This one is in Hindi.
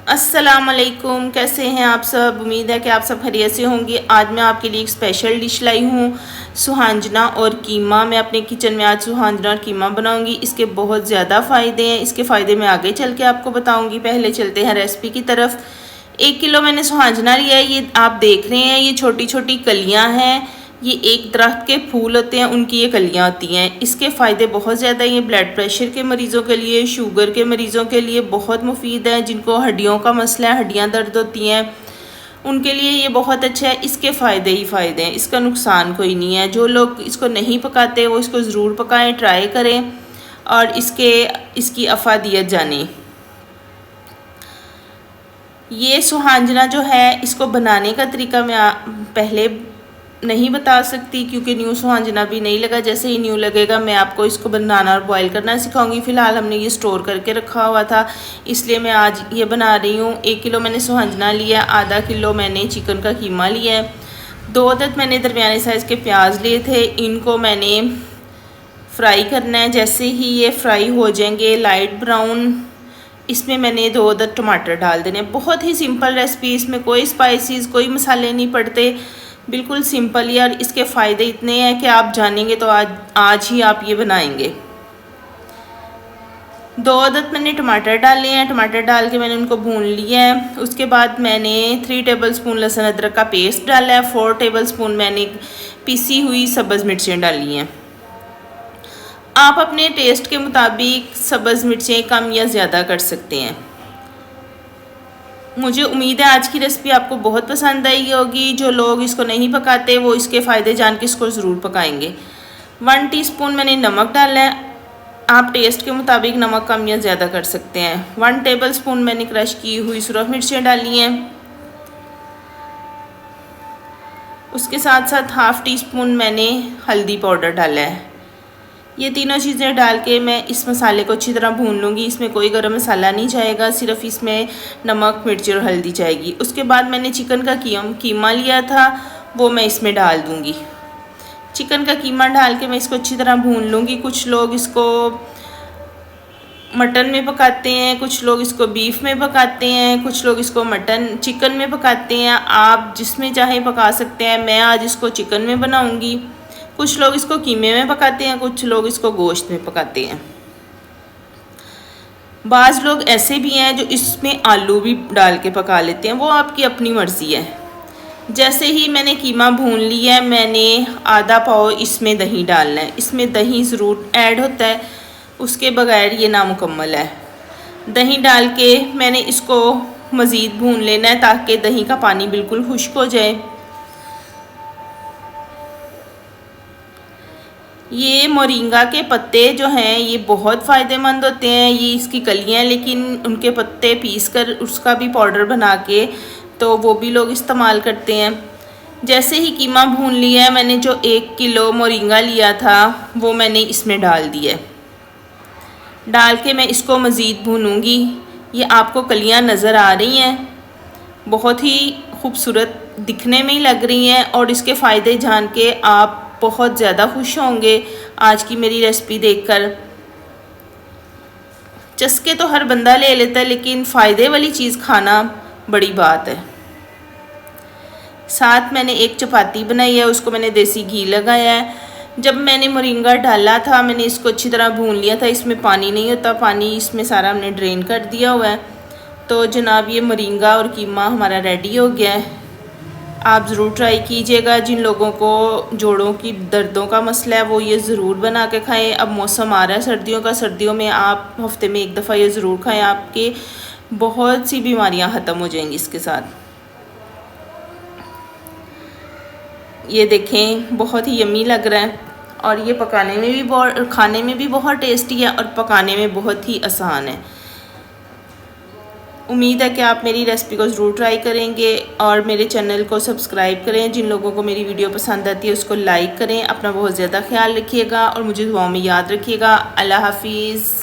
अस्सलाम वालेकुम, कैसे हैं आप सब। उम्मीद है कि आप सब खैरियत से होंगे। आज मैं आपके लिए एक स्पेशल डिश लाई हूँ, सुहांजना और कीमा। मैं अपने किचन में आज सुहांजना और कीमा बनाऊंगी। इसके बहुत ज़्यादा फ़ायदे हैं। इसके फ़ायदे मैं आगे चल के आपको बताऊंगी। पहले चलते हैं रेसिपी की तरफ। 1 किलो मैंने सुहांजना लिया है। ये आप देख रहे हैं, ये छोटी छोटी कलियाँ हैं। ये एक दरख्त के फूल होते हैं, उनकी ये कलियाँ होती हैं। इसके फ़ायदे बहुत ज़्यादा हैं। ये ब्लड प्रेशर के मरीज़ों के लिए, शुगर के मरीज़ों के लिए बहुत मुफीद है। जिनको हड्डियों का मसला है, हड्डियाँ दर्द होती हैं, उनके लिए ये बहुत अच्छा है। इसके फ़ायदे ही फ़ायदे हैं, इसका नुकसान कोई नहीं है। जो लोग इसको नहीं पकाते वो इसको ज़रूर पकाएं, ट्राई करें और इसकी अफादियत जानें। ये सुहांजना जो है, इसको बनाने का तरीका मैं पहले नहीं बता सकती क्योंकि न्यू सुहांजना भी नहीं लगा। जैसे ही न्यू लगेगा मैं आपको इसको बनाना और बॉईल करना सिखाऊंगी। फ़िलहाल हमने ये स्टोर करके रखा हुआ था, इसलिए मैं आज ये बना रही हूँ। 1 किलो मैंने सुहांजना लिया, आधा किलो मैंने चिकन का कीमा लिया है, 2 अदद मैंने दरमियाने साइज़ के प्याज लिए थे। इनको मैंने फ्राई करना है। जैसे ही ये फ्राई हो जाएंगे लाइट ब्राउन, इसमें मैंने 2 अदद टमाटर डाल देने। बहुत ही सिंपल रेसिपी, इसमें कोई स्पाइसेस, कोई मसाले नहीं पड़ते, बिल्कुल सिंपल ही। और इसके फ़ायदे इतने हैं कि आप जानेंगे तो आज ही आप ये बनाएंगे। 2 अदद मैंने टमाटर डाले हैं। टमाटर डाल के मैंने उनको भून लिया है। उसके बाद मैंने 3 टेबलस्पून लहसुन अदरक का पेस्ट डाला है। 4 टेबलस्पून मैंने पिसी हुई सब्ज़ मिर्चें डाली हैं। आप अपने टेस्ट के मुताबिक सब्ज़ मिर्चें कम या ज़्यादा कर सकते हैं। मुझे उम्मीद है आज की रेसिपी आपको बहुत पसंद आई होगी। जो लोग इसको नहीं पकाते वो इसके फ़ायदे जान के इसको ज़रूर पकाएंगे। 1 टीस्पून मैंने नमक डाला है। आप टेस्ट के मुताबिक नमक कम या ज़्यादा कर सकते हैं। 1 टेबलस्पून मैंने क्रश की हुई सुरख मिर्चें डाली हैं। उसके साथ साथ हाफ़ टी स्पून मैंने हल्दी पाउडर डाला है। ये तीनों चीज़ें डाल के मैं इस मसाले को अच्छी तरह भून लूँगी। इसमें कोई गरम मसाला नहीं जाएगा, सिर्फ इसमें नमक, मिर्च और हल्दी जाएगी। उसके बाद मैंने चिकन का कीमा लिया था, वो मैं इसमें डाल दूँगी। चिकन का कीमा डाल के मैं इसको अच्छी तरह भून लूँगी। कुछ लोग इसको मटन में पकाते हैं, कुछ लोग इसको बीफ में पकाते हैं, कुछ लोग इसको चिकन में पकाते हैं। आप जिसमें चाहें पका सकते हैं। मैं आज इसको चिकन में बनाऊँगी। कुछ लोग इसको कीमे में पकाते हैं, कुछ लोग इसको गोश्त में पकाते हैं। बाज़ लोग ऐसे भी हैं जो इसमें आलू भी डाल के पका लेते हैं, वो आपकी अपनी मर्ज़ी है। जैसे ही मैंने कीमा भून लिया है, मैंने आधा पाव इसमें दही डालना है। इसमें दही ज़रूर ऐड होता है, उसके बगैर ये नामुकम्मल है। दही डाल के मैंने इसको मज़ीद भून लेना है ताकि दही का पानी बिल्कुल खुश्क हो जाए। ये मोरिंगा के पत्ते जो हैं ये बहुत फ़ायदेमंद होते हैं। ये इसकी कलियां, लेकिन उनके पत्ते पीस कर उसका भी पाउडर बना के तो वो भी लोग इस्तेमाल करते हैं। जैसे ही कीमा भून लिया है, मैंने जो 1 किलो मोरिंगा लिया था वो मैंने इसमें डाल दिया। डाल के मैं इसको मज़ीद भूनूंगी। ये आपको कलियां नज़र आ रही हैं, बहुत ही खूबसूरत दिखने में ही लग रही हैं और इसके फ़ायदे जान के आप बहुत ज़्यादा खुश होंगे आज की मेरी रेसिपी देखकर। चस्के तो हर बंदा ले लेता है, लेकिन फ़ायदे वाली चीज़ खाना बड़ी बात है। साथ मैंने एक चपाती बनाई है, उसको मैंने देसी घी लगाया है। जब मैंने मोरिंगा डाला था, मैंने इसको अच्छी तरह भून लिया था। इसमें पानी नहीं होता, पानी इसमें सारा हमने ड्रेन कर दिया हुआ है। तो जनाब ये मोरिंगा और कीमा हमारा रेडी हो गया है। आप ज़रूर ट्राई कीजिएगा। जिन लोगों को जोड़ों की दर्दों का मसला है वो ये ज़रूर बना के खाएं। अब मौसम आ रहा है सर्दियों का, सर्दियों में आप हफ्ते में 1 दफ़ा ये ज़रूर खाएं। आपके बहुत सी बीमारियां ख़त्म हो जाएंगी इसके साथ। ये देखें, बहुत ही यम्मी लग रहा है और ये पकाने में भी खाने में भी बहुत टेस्टी है और पकाने में बहुत ही आसान है। उम्मीद है कि आप मेरी रेसिपी को ज़रूर ट्राई करेंगे और मेरे चैनल को सब्सक्राइब करें। जिन लोगों को मेरी वीडियो पसंद आती है उसको लाइक करें। अपना बहुत ज़्यादा ख्याल रखिएगा और मुझे दुआओं में याद रखिएगा। अल्लाह हाफिज़।